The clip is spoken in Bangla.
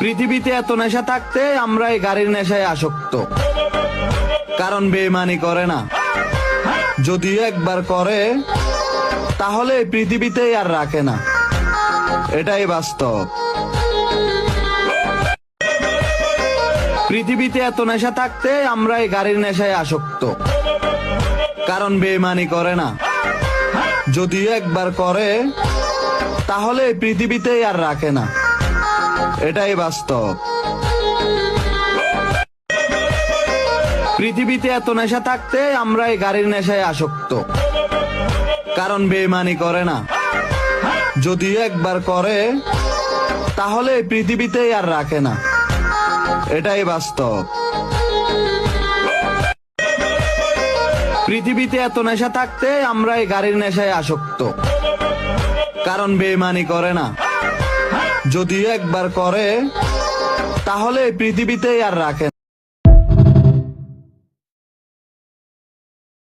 পৃথিবীতে এত নেশা থাকতে আমরা এই গাড়ির নেশায় আসক্ত, কারণ বেইমানি করে না। যদি একবার করে তাহলে এই পৃথিবীতেই আর রাখে না, এটাই বাস্তব। পৃথিবীতে এত নেশা থাকতে আমরা এই গাড়ির নেশায় আসক্ত, কারণ বেইমানি করে না। যদি একবার করে তাহলে এই পৃথিবীতেই আর রাখে না, এটাই বাস্তব। পৃথিবীতে এত নেশা থাকতে আমরা এই গাড়ির নেশায় আসক্ত, কারণ বেইমানি করে না। যদি একবার করে তাহলে এই পৃথিবীতেই আর রাখে না, এটাই বাস্তব। পৃথিবীতে এত নেশা থাকতে আমরা এই গাড়ির নেশায় আসক্ত, কারণ বেইমানি করে না। যদি একবার করে তাহলে এই পৃথিবীতেই আর রাখে না।